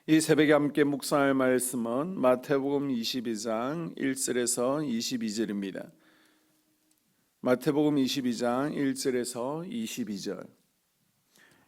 이 새벽에 함께 묵상할 말씀은 마태복음 22장 1절에서 22절입니다. 마태복음 22장 1절에서 22절.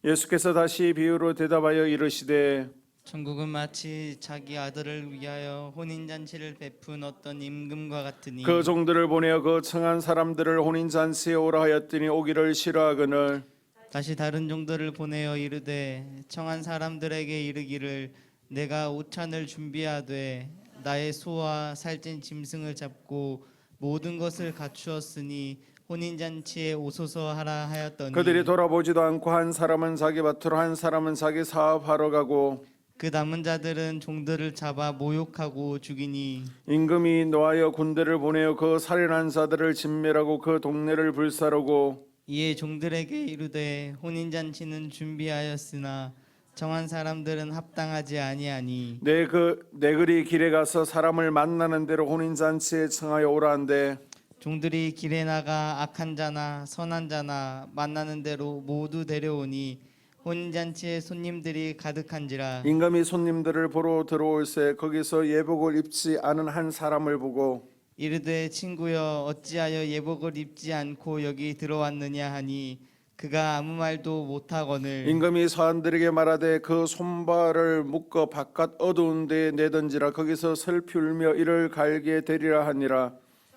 예수께서 다시 비유로 대답하여 이르시되 천국은 마치 자기 아들을 위하여 혼인잔치를 베푼 어떤 임금과 같으니 그 종들을 보내어 그 청한 사람들을 혼인잔치에 오라 하였더니 오기를 싫어하거늘 다시 다른 종들을 보내어 이르되 청한 사람들에게 이르기를 내가 오찬을 준비하되 나의 소와 살찐 짐승을 잡고 모든 것을 갖추었으니 혼인잔치에 오소서 하라 하였더니 그들이 돌아보지도 않고 한 사람은 자기 밭으로 한 사람은 자기 사업하러 가고 그 남은 자들은 종들을 잡아 모욕하고 죽이니 임금이 노하여 군대를 보내어 그 살인한 자들을 진멸하고 그 동네를 불사르고 이에 종들에게 이르되 혼인잔치는 준비하였으나 정한 사람들은 합당하지 아니하니 내 그리 길에 가서 사람을 만나는 대로 혼인잔치에 청하여 오라는데 종들이 길에 나가 악한 자나 선한 자나 만나는 대로 모두 데려오니 혼인잔치에 손님들이 가득한지라. 임금이 손님들을 보러 들어올새 거기서 예복을 입지 않은 한 사람을 보고 이르되 친구여 어찌하여 예복을 입지 않고 여기 들어왔느냐 하니 그가 아무 말도 못하거늘 임금이 서한들에게 말하되 그 손발을 묶어 바깥 어두운 데에 내던지라 거기서 슬피 울며 이를 갈게 되리라 하니라.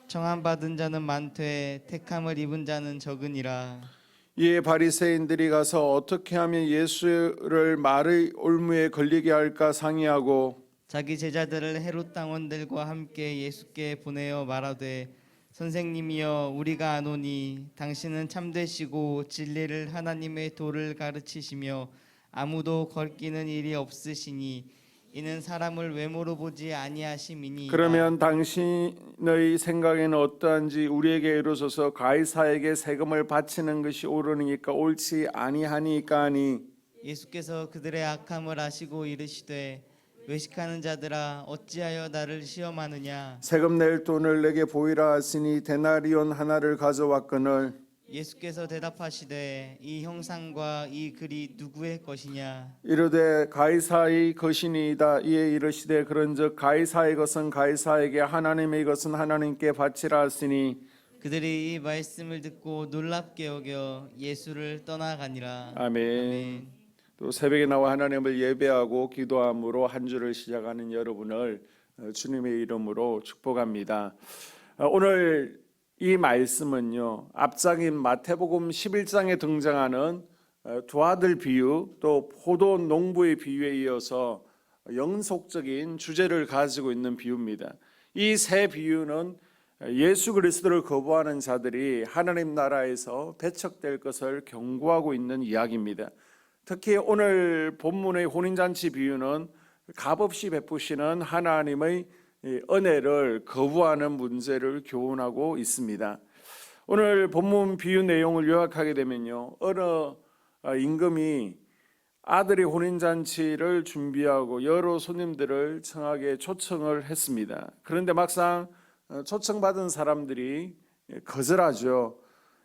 청함받은 자는 많되 택함을 입은 자는 적으니라. 이에 바리새인들이 가서 어떻게 하면 예수를 말의 올무에 걸리게 할까 상의하고 자기 제자들을 헤롯 당원들과 함께 예수께 보내어 말하되 선생님이여 우리가 아노니 당신은 참되시고 진리를 하나님의 도를 가르치시며 아무도 거리끼는 일이 없으시니 이는 사람을 외모로 보지 아니하심이니 그러면 당신의 생각에는 어떠한지 우리에게 이루소서. 가이사에게 세금을 바치는 것이 옳으니까 옳지 아니하니까 하니 예수께서 그들의 악함을 아시고 이르시되 외식하는 자들아 어찌하여 나를 시험하느냐. 세금 낼 돈을 내게 보이라 하시니 데나리온 하나를 가져왔거늘 예수께서 대답하시되 이 형상과 이 글이 누구의 것이냐. 이르되 가이사의 것이니이다. 이에 이르시되 그런즉 가이사의 것은 가이사에게 하나님의 것은 하나님께 바치라 하시니 그들이 이 말씀을 듣고 놀랍게 여겨 예수를 떠나가니라. 아멘. 또 새벽에 나와 하나님을 예배하고 기도함으로 한 주를 시작하는 여러분을 주님의 이름으로 축복합니다. 오늘 이 말씀은요, 앞장인 마태복음 11장에 등장하는 두 아들 비유 또 포도 농부의 비유에 이어서 영속적인 주제를 가지고 있는 비유입니다. 이 세 비유는 예수 그리스도를 거부하는 자들이 하나님 나라에서 배척될 것을 경고하고 있는 이야기입니다. 특히 오늘 본문의 혼인잔치 비유는 값없이 베푸시는 하나님의 은혜를 거부하는 문제를 교훈하고 있습니다. 오늘 본문 비유 내용을 요약하게 되면요, 어느 임금이 아들의 혼인잔치를 준비하고 여러 손님들을 청하게 초청을 했습니다. 그런데 막상 초청받은 사람들이 거절하죠.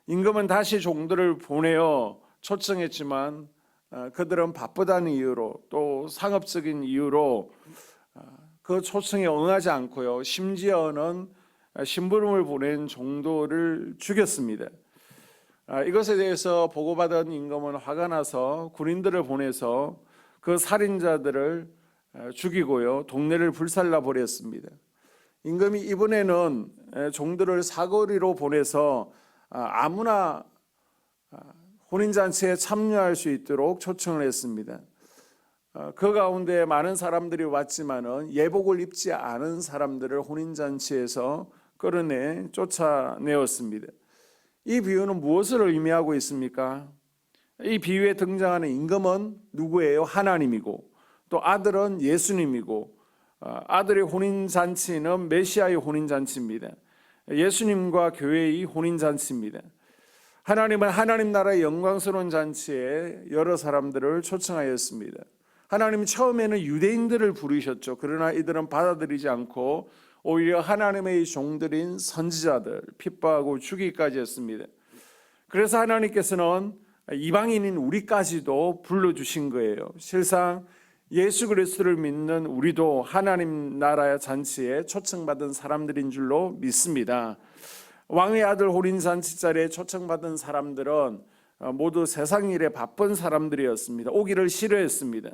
임금은 다시 종들을 보내어 초청했지만 그들은 바쁘다는 이유로 또 상업적인 이유로 그 초청에 응하지 않고요, 심지어는 심부름을 보낸 종도를 죽였습니다. 이것에 대해서 보고받은 임금은 화가 나서 군인들을 보내서 그 살인자들을 죽이고요, 동네를 불살라 버렸습니다. 임금이 이번에는 종들을 사거리로 보내서 아무나 혼인잔치에 참여할 수 있도록 초청을 했습니다. 그 가운데 많은 사람들이 왔지만은 예복을 입지 않은 사람들을 혼인잔치에서 끌어내 쫓아내었습니다. 이 비유는 무엇을 의미하고 있습니까? 이 비유에 등장하는 임금은 누구예요? 하나님이고 또 아들은 예수님이고 아들의 혼인잔치는 메시아의 혼인잔치입니다. 예수님과 교회의 혼인잔치입니다. 하나님은 하나님 나라의 영광스러운 잔치에 여러 사람들을 초청하였습니다. 하나님은 처음에는 유대인들을 부르셨죠. 그러나 이들은 받아들이지 않고 오히려 하나님의 종들인 선지자들 핍박하고 죽이기까지 했습니다. 그래서 하나님께서는 이방인인 우리까지도 불러주신 거예요. 실상 예수 그리스도를 믿는 우리도 하나님 나라의 잔치에 초청받은 사람들인 줄로 믿습니다. 왕의 아들 혼인잔치 자리에 초청받은 사람들은 모두 세상 일에 바쁜 사람들이었습니다. 오기를 싫어했습니다.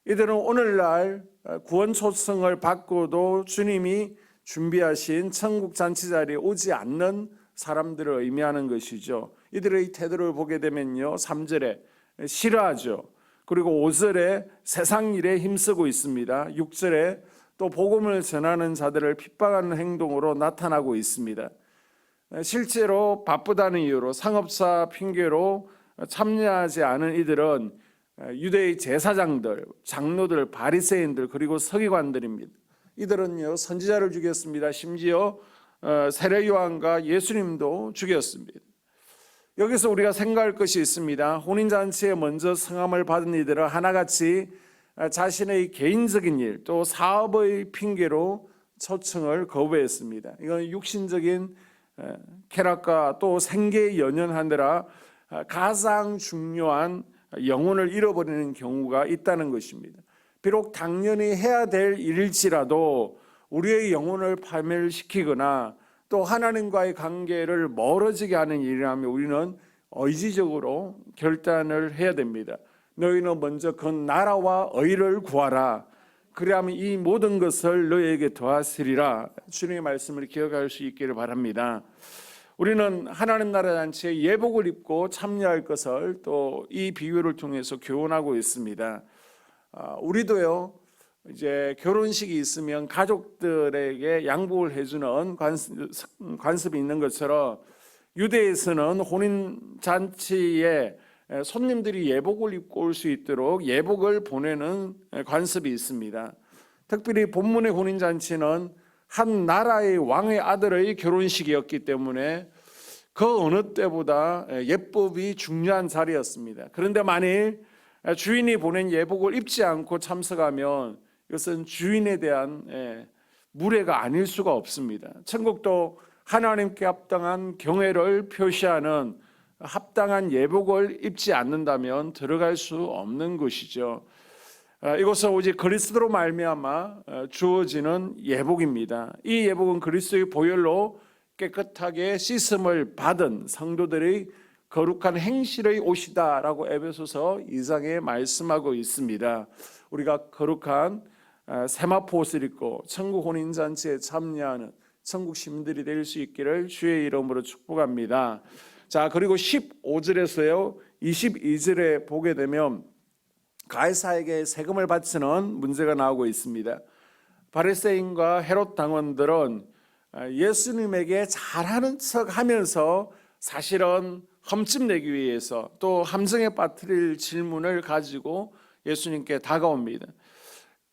이들은 오늘날 구원 초청을 받고도 주님이 준비하신 천국 잔치 자리에 오지 않는 사람들을 의미하는 것이죠. 이들의 태도를 보게 되면요, 3절에 싫어하죠. 그리고 5절에 세상 일에 힘쓰고 있습니다. 6절에 또 복음을 전하는 자들을 핍박하는 행동으로 나타나고 있습니다. 실제로 바쁘다는 이유로 상업사 핑계로 참여하지 않은 이들은 유대의 제사장들, 장로들, 바리새인들 그리고 서기관들입니다. 이들은요 선지자를 죽였습니다. 심지어 세례 요한과 예수님도 죽였습니다. 여기서 우리가 생각할 것이 있습니다. 혼인잔치에 먼저 성함을 받은 이들은 하나같이 자신의 개인적인 일 또 사업의 핑계로 초청을 거부했습니다. 이건 육신적인 쾌락과 또 생계에 연연하느라 가장 중요한 영혼을 잃어버리는 경우가 있다는 것입니다. 비록 당연히 해야 될 일일지라도 우리의 영혼을 파멸시키거나 또 하나님과의 관계를 멀어지게 하는 일이라면 우리는 의지적으로 결단을 해야 됩니다. 너희는 먼저 그 나라와 의를 구하라. 그리하면 이 모든 것을 너희에게 더하시리라. 주님의 말씀을 기억할 수 있기를 바랍니다. 우리는 하나님 나라 잔치에 예복을 입고 참여할 것을 또 이 비유를 통해서 교훈하고 있습니다. 우리도요 이제 결혼식이 있으면 가족들에게 양복을 해주는 관습이 있는 것처럼 유대에서는 혼인 잔치에 손님들이 예복을 입고 올 수 있도록 예복을 보내는 관습이 있습니다. 특별히 본문의 혼인 잔치는 한 나라의 왕의 아들의 결혼식이었기 때문에 그 어느 때보다 예법이 중요한 자리였습니다. 그런데 만일 주인이 보낸 예복을 입지 않고 참석하면 이것은 주인에 대한 무례가 아닐 수가 없습니다. 천국도 하나님께 합당한 경외를 표시하는 합당한 예복을 입지 않는다면 들어갈 수 없는 것이죠. 이것은 오직 그리스도로 말미암아 주어지는 예복입니다. 이 예복은 그리스도의 보혈로 깨끗하게 씻음을 받은 성도들의 거룩한 행실의 옷이다라고 에베소서 2장에 말씀하고 있습니다. 우리가 거룩한 세마포 옷을 입고 천국 혼인잔치에 참여하는 천국 시민들이 될 수 있기를 주의 이름으로 축복합니다. 자, 그리고 15절에서요 22절에 보게 되면 가이사에게 세금을 바치는 문제가 나오고 있습니다. 바리새인과 헤롯 당원들은 예수님에게 잘하는 척 하면서 사실은 흠집 내기 위해서 또 함정에 빠뜨릴 질문을 가지고 예수님께 다가옵니다.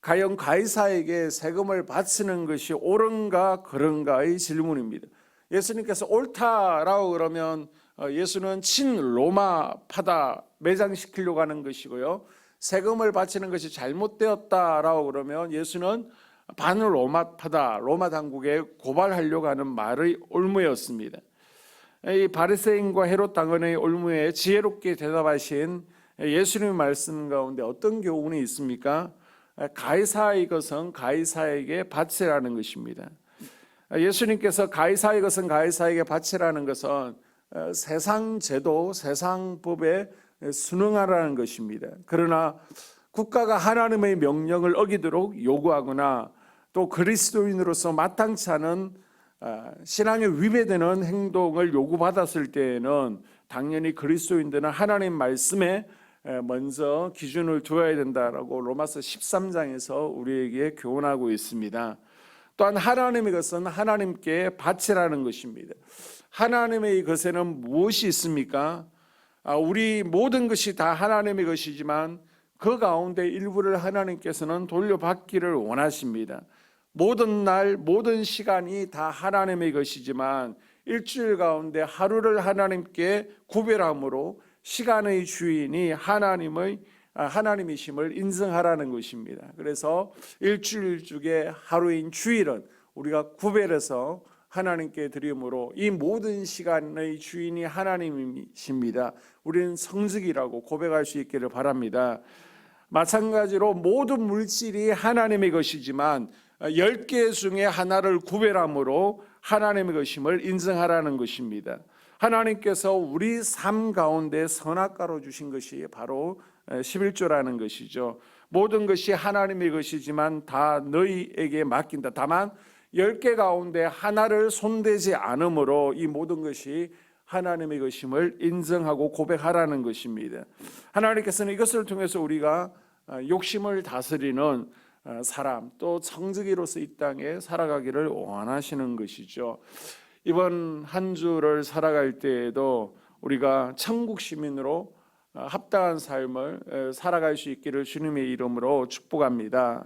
과연 가이사에게 세금을 바치는 것이 옳은가 그런가의 질문입니다. 예수님께서 옳다라고 그러면 예수는 친로마파다 매장시키려고 하는 것이고요. 세금을 바치는 것이 잘못되었다라고 그러면 예수는 반로마파다 로마 당국에 고발하려고 하는 말의 올무였습니다. 이 바리새인과 헤롯 당원의 올무에 지혜롭게 대답하신 예수님의 말씀 가운데 어떤 교훈이 있습니까? 가이사의 것은 가이사에게 바치라는 것입니다. 예수님께서 가이사의 것은 가이사에게 바치라는 것은 세상 제도, 세상 법에 순응하라는 것입니다. 그러나 국가가 하나님의 명령을 어기도록 요구하거나 또 그리스도인으로서 마땅치 않은 신앙에 위배되는 행동을 요구받았을 때에는 당연히 그리스도인들은 하나님 말씀에 먼저 기준을 두어야 된다라고 로마서 13장에서 우리에게 교훈하고 있습니다. 또한 하나님의 것은 하나님께 바치라는 것입니다. 하나님의 것에는 무엇이 있습니까? 우리 모든 것이 다 하나님의 것이지만 그 가운데 일부를 하나님께서는 돌려받기를 원하십니다. 모든 날 모든 시간이 다 하나님의 것이지만 일주일 가운데 하루를 하나님께 구별함으로 시간의 주인이 하나님이심을 인정하라는 것입니다. 그래서 일주일 중에 하루인 주일은 우리가 구별해서 하나님께 드림으로 이 모든 시간의 주인이 하나님이십니다. 우리는 성직이라고 고백할 수 있기를 바랍니다. 마찬가지로 모든 물질이 하나님의 것이지만 10개 중에 하나를 구별함으로 하나님의 것임을 인정하라는 것입니다. 하나님께서 우리 삶 가운데 선악과로 주신 것이 바로 11조라는 것이죠. 모든 것이 하나님의 것이지만 다 너희에게 맡긴다. 다만 10개 가운데 하나를 손대지 않으므로 이 모든 것이 하나님의 것임을 인정하고 고백하라는 것입니다. 하나님께서는 이것을 통해서 우리가 욕심을 다스리는 사람, 또 청지기로서 이 땅에 살아가기를 원하시는 것이죠. 이번 한 주를 살아갈 때에도 우리가 천국 시민으로 합당한 삶을 살아갈 수 있기를 주님의 이름으로 축복합니다.